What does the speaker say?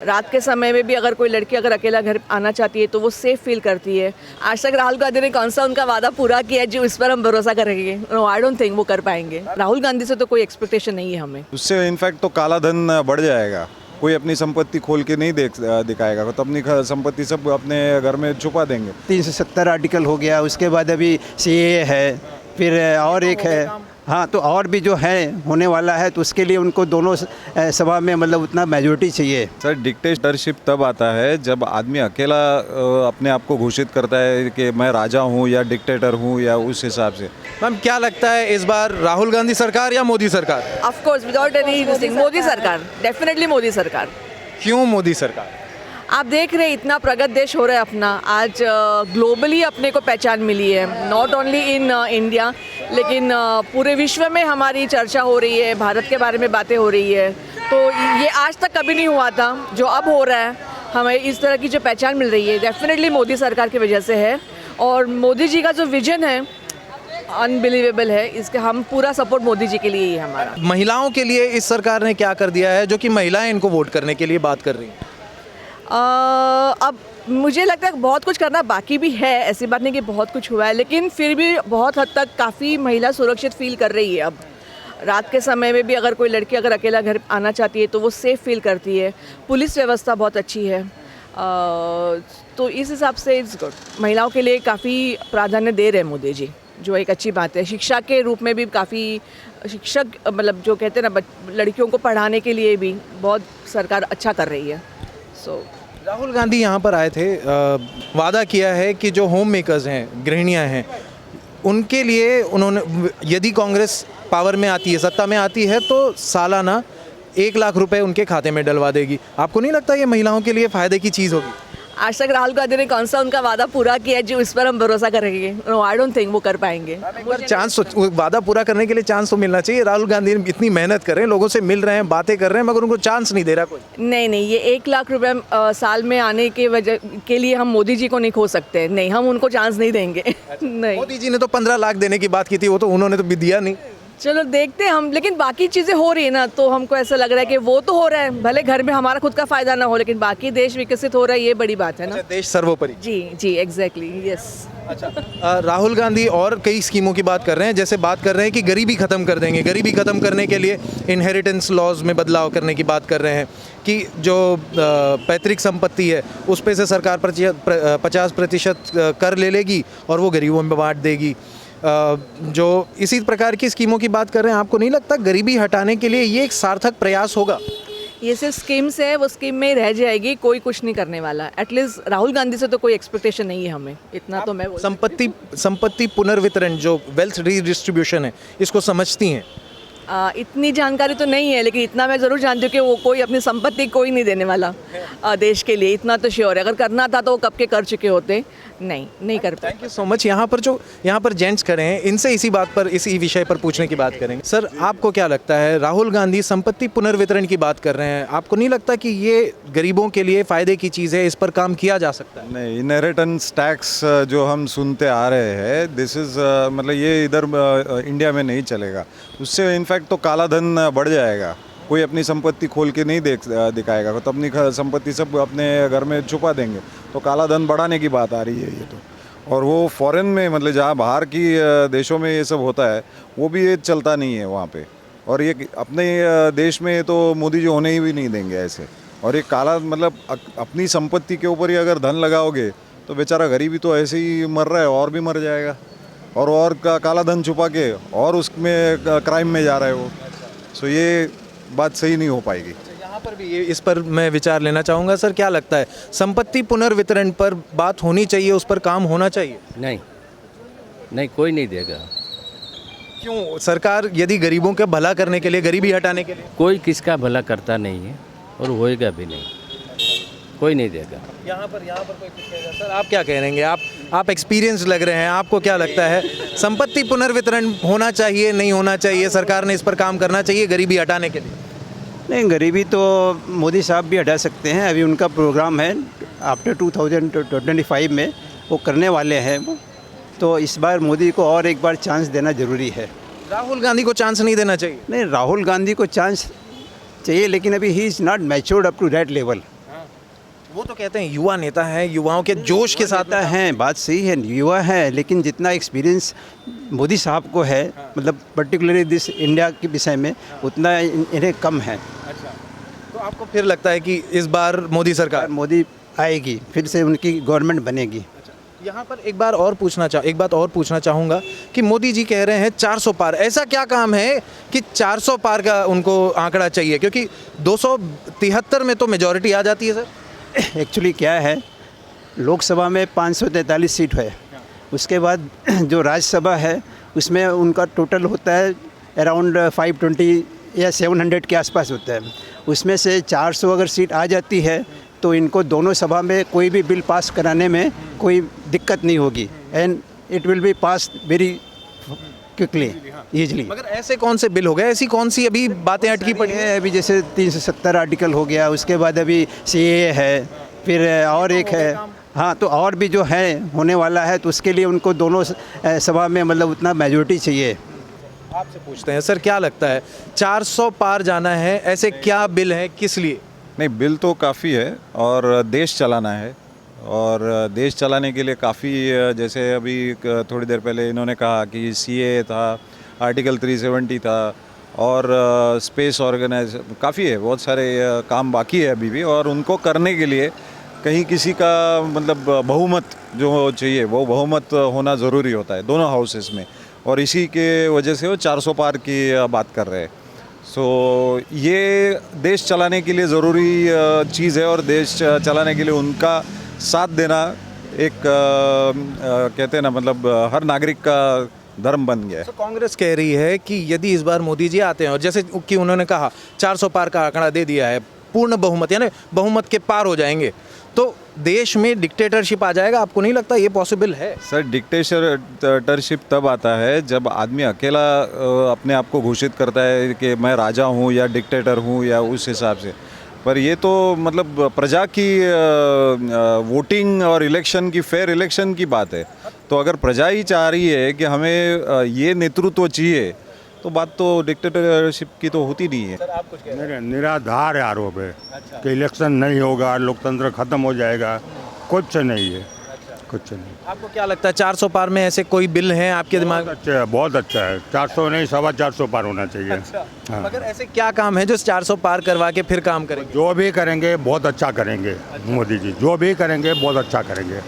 रात के समय में भी अगर कोई लड़की अगर अकेला घर आना चाहती है तो वो सेफ फील करती है। आज तक राहुल गांधी ने कौन सा उनका वादा पूरा किया है जो इस पर हम भरोसा करेंगे? नो, आई डोंट थिंक वो कर पाएंगे। राहुल गांधी से तो कोई एक्सपेक्टेशन नहीं है हमें। उससे इनफैक्ट तो काला धन बढ़ जाएगा। कोई अपनी संपत्ति खोल के नहीं दिखाएगा, तो अपनी संपत्ति सब अपने घर में छुपा देंगे। 370 आर्टिकल हो गया, उसके बाद अभी सीए है, फिर और एक है। हाँ, तो और भी जो है होने वाला है, तो उसके लिए उनको दोनों सभा में मतलब उतना मेजोरिटी चाहिए। सर, डिक्टेटरशिप तब आता है जब आदमी अकेला अपने आप को घोषित करता है कि मैं राजा हूँ या डिक्टेटर हूँ, या उस हिसाब से। मैम, क्या लगता है इस बार राहुल गांधी सरकार या मोदी सरकार? Of course, without any thing Modi सरकार, डेफिनेटली मोदी सरकार। क्यों मोदी सरकार? आप देख रहे हैं इतना प्रगत देश हो रहा है अपना। आज ग्लोबली अपने को पहचान मिली है, नॉट ओनली इन इंडिया, लेकिन पूरे विश्व में हमारी चर्चा हो रही है, भारत के बारे में बातें हो रही है। तो ये आज तक कभी नहीं हुआ था, जो अब हो रहा है, हमें इस तरह की जो पहचान मिल रही है, डेफिनेटली मोदी सरकार की वजह से है। और मोदी जी का जो विजन है अनबिलीवेबल है, इसके हम पूरा सपोर्ट मोदी जी के लिए ही है हमारा। महिलाओं के लिए इस सरकार ने क्या कर दिया है जो कि महिलाएं इनको वोट करने के लिए बात कर रही हैं? अब मुझे लगता है बहुत कुछ करना बाकी भी है, ऐसी बात नहीं कि बहुत कुछ हुआ है, लेकिन फिर भी बहुत हद तक काफ़ी महिला सुरक्षित फील कर रही है। अब रात के समय में भी अगर कोई लड़की अगर अकेला घर आना चाहती है तो वो सेफ फील करती है। पुलिस व्यवस्था बहुत अच्छी है, तो इस हिसाब से इट्स गुड। महिलाओं के लिए काफ़ी प्राधान्य दे रहे हैं मोदी जी, जो एक अच्छी बात है। शिक्षा के रूप में भी काफ़ी शिक्षक, मतलब जो कहते हैं ना, लड़कियों को पढ़ाने के लिए भी बहुत सरकार अच्छा कर रही है। राहुल गांधी यहाँ पर आए थे, वादा किया है कि जो होम मेकर्स हैं, गृहिणियाँ हैं, उनके लिए उन्होंने, यदि कांग्रेस पावर में आती है, सत्ता में आती है, तो सालाना 1 लाख रुपए उनके खाते में डलवा देगी। आपको नहीं लगता ये महिलाओं के लिए फ़ायदे की चीज़ होगी? आज तक राहुल गांधी ने कौन सा उनका वादा पूरा किया है जो इस पर हम भरोसा करेंगे? नो, आई डोंट थिंक वो कर पाएंगे। चांस, वादा पूरा करने के लिए चांस तो मिलना चाहिए। राहुल गांधी इतनी मेहनत कर रहे हैं, लोगों से मिल रहे हैं, बातें कर रहे हैं, मगर उनको चांस नहीं दे रहा कोई। नहीं, ये 1 लाख रुपए साल में आने के वजह के लिए हम मोदी जी को नहीं खो सकते। नहीं, हम उनको चांस नहीं देंगे। नहीं, मोदी जी ने तो 15 लाख देने की बात की थी, वो तो उन्होंने तो भी दिया नहीं। चलो देखते हैं हम, लेकिन बाकी चीज़ें हो रही है ना, तो हमको ऐसा लग रहा है कि वो तो हो रहा है, भले घर में हमारा खुद का फायदा ना हो, लेकिन बाकी देश विकसित हो रहा है, ये बड़ी बात है ना। अच्छा, देश सर्वोपरि। जी, एग्जैक्टली, यस। अच्छा, राहुल गांधी और कई स्कीमों की बात कर रहे हैं, जैसे बात कर रहे हैं कि गरीबी खत्म कर देंगे। गरीबी खत्म करने के लिए इनहेरिटेंस लॉज में बदलाव करने की बात कर रहे हैं कि जो पैतृक संपत्ति है उस पे से सरकार 50% कर ले लेगी और वो गरीबों में बांट देगी। जो इसी प्रकार की स्कीमों की बात कर रहे हैं, आपको नहीं लगता गरीबी हटाने के लिए ये एक सार्थक प्रयास होगा? ये सिर्फ स्कीम्स है, वो स्कीम में ही रह जाएगी, कोई कुछ नहीं करने वाला। एटलीस्ट राहुल गांधी से तो कोई एक्सपेक्टेशन नहीं है हमें, इतना तो मैं संपत्ति पुनर्वितरण, जो वेल्थ रीडिस्ट्रीब्यूशन है, इसको समझती हैं? इतनी जानकारी तो नहीं है, लेकिन इतना मैं ज़रूर जानती हूँ कि वो कोई अपनी संपत्ति कोई नहीं देने वाला देश के लिए, इतना तो श्योर है। अगर करना था तो वो कब के कर चुके होते। नहीं कर पाए। Thank you so much. यहाँ पर जेंट्स खड़े हैं, इनसे इसी विषय पर पूछने की बात करेंगे। सर, आपको क्या लगता है, राहुल गांधी संपत्ति पुनर्वितरण की बात कर रहे हैं, आपको नहीं लगता कि ये गरीबों के लिए फ़ायदे की चीज़ है, इस पर काम किया जा सकता है? नहीं, इनहेरिटेंस टैक्स जो हम सुनते आ रहे हैं, दिस इज़ मतलब ये इधर इंडिया में नहीं चलेगा। उससे इनफैक्ट तो काला धन बढ़ जाएगा। कोई अपनी संपत्ति खोल के नहीं दिखाएगा, तो अपनी संपत्ति सब अपने घर में छुपा देंगे। तो काला धन बढ़ाने की बात आ रही है ये तो। और वो फॉरेन में, मतलब जहाँ बाहर की देशों में ये सब होता है, वो भी ये चलता नहीं है वहाँ पे। और ये अपने देश में तो मोदी जी होने ही भी नहीं देंगे ऐसे। और ये काला, मतलब अपनी संपत्ति के ऊपर ही अगर धन लगाओगे तो बेचारा गरीबी तो ऐसे ही मर रहा है, और भी मर जाएगा। और काला धन छुपा के और उसमें क्राइम में जा रहा है वो। सो ये बात सही नहीं हो पाएगी। यहाँ पर भी इस पर मैं विचार लेना चाहूँगा। सर, क्या लगता है, संपत्ति पुनर्वितरण पर बात होनी चाहिए, उस पर काम होना चाहिए? नहीं, कोई नहीं देगा। क्यों? सरकार यदि गरीबों का भला करने के लिए, गरीबी हटाने के लिए, कोई किसका भला करता नहीं है और होएगा भी नहीं, कोई नहीं देगा। यहाँ पर कोई कुछ कहेगा? सर, आप क्या कह रहेंगे? आप एक्सपीरियंस लग रहे हैं, आपको क्या लगता है, संपत्ति पुनर्वितरण होना चाहिए, नहीं होना चाहिए, सरकार ने इस पर काम करना चाहिए गरीबी हटाने के लिए? नहीं, गरीबी तो मोदी साहब भी हटा सकते हैं। अभी उनका प्रोग्राम है, आफ्टर 2025 में वो करने वाले हैं वो। तो इस बार मोदी को और एक बार चांस देना ज़रूरी है। राहुल गांधी को चांस नहीं देना चाहिए? नहीं, राहुल गांधी को चांस चाहिए, लेकिन अभी ही is not matured up to that level. वो तो कहते हैं युवा नेता हैं, युवाओं के जोश के साथ नेता हैं, बात सही है, युवा है, लेकिन जितना एक्सपीरियंस मोदी साहब को है, मतलब पर्टिकुलरली दिस इंडिया के विषय में, उतना इन्हें कम है। तो आपको फिर लगता है कि इस बार मोदी सरकार मोदी आएगी, फिर से उनकी गवर्नमेंट बनेगी। यहाँ पर एक बात और पूछना चाहूँगा कि मोदी जी कह रहे हैं 400 पार, ऐसा क्या काम है कि 400 पार का उनको आंकड़ा चाहिए, क्योंकि 273 में तो मेजॉरिटी आ जाती है सर। एक्चुअली क्या है, लोकसभा में 543 सीट है, उसके बाद जो राज्यसभा है उसमें उनका टोटल होता है अराउंड 520 या 700 के आसपास होता है। उसमें से 400 अगर सीट आ जाती है तो इनको दोनों सभा में कोई भी बिल पास कराने में कोई दिक्कत नहीं होगी, and it will be pass very quickly, easily. मगर ऐसे कौन से बिल हो गए, ऐसी कौन सी अभी बातें अटकी पड़ी है, अभी जैसे 370 आर्टिकल हो गया, उसके बाद अभी CAA है, फिर और एक है, हाँ, तो और भी जो है होने वाला है, तो उसके लिए उनको दोनों सभा में मतलब उतना मेजोरिटी चाहिए। आपसे पूछते हैं सर, क्या लगता है 400 पार जाना है, ऐसे क्या बिल है, किस लिए? नहीं, बिल तो काफ़ी है और देश चलाना है, और देश चलाने के लिए काफ़ी, जैसे अभी थोड़ी देर पहले इन्होंने कहा कि CAA था, आर्टिकल 370 था, और स्पेस ऑर्गेनाइजेशन, काफ़ी है, बहुत सारे काम बाकी है अभी भी, और उनको करने के लिए कहीं किसी का मतलब बहुमत जो चाहिए, वो बहुमत होना ज़रूरी होता है दोनों हाउसेस में, और इसी के वजह से वो 400 पार की बात कर रहे हैं। सो ये देश चलाने के लिए ज़रूरी चीज़ है, और देश चलाने के लिए उनका साथ देना एक कहते हैं ना, मतलब हर नागरिक का धर्म बन गया है। तो कांग्रेस कह रही है कि यदि इस बार मोदी जी आते हैं, और जैसे कि उन्होंने कहा 400 पार का आंकड़ा दे दिया है, पूर्ण बहुमत यानी बहुमत के पार हो जाएंगे, तो देश में डिक्टेटरशिप आ जाएगा। आपको नहीं लगता ये पॉसिबल है? सर, डिक्टेटरशिप तब आता है जब आदमी अकेला अपने आप को घोषित करता है कि मैं राजा हूँ या डिक्टेटर हूँ, या उस हिसाब से। पर ये तो मतलब प्रजा की वोटिंग और इलेक्शन की, फेयर इलेक्शन की बात है। तो अगर प्रजा ही चाह रही है कि हमें ये नेतृत्व चाहिए, तो बात तो डिक्टेटरशिप की तो होती नहीं है। निराधार आरोप है कि इलेक्शन नहीं होगा, लोकतंत्र खत्म हो जाएगा, कुछ नहीं है, कुछ नहीं। आपको क्या लगता है 400 पार में ऐसे कोई बिल हैं आपके दिमाग में? अच्छा है, बहुत अच्छा है, 400 नहीं 450 पार होना चाहिए। हाँ। मगर ऐसे क्या काम है जो 400 पार करवा के फिर काम करेंगे? जो भी करेंगे बहुत अच्छा करेंगे, मोदी जी जो भी करेंगे बहुत अच्छा करेंगे।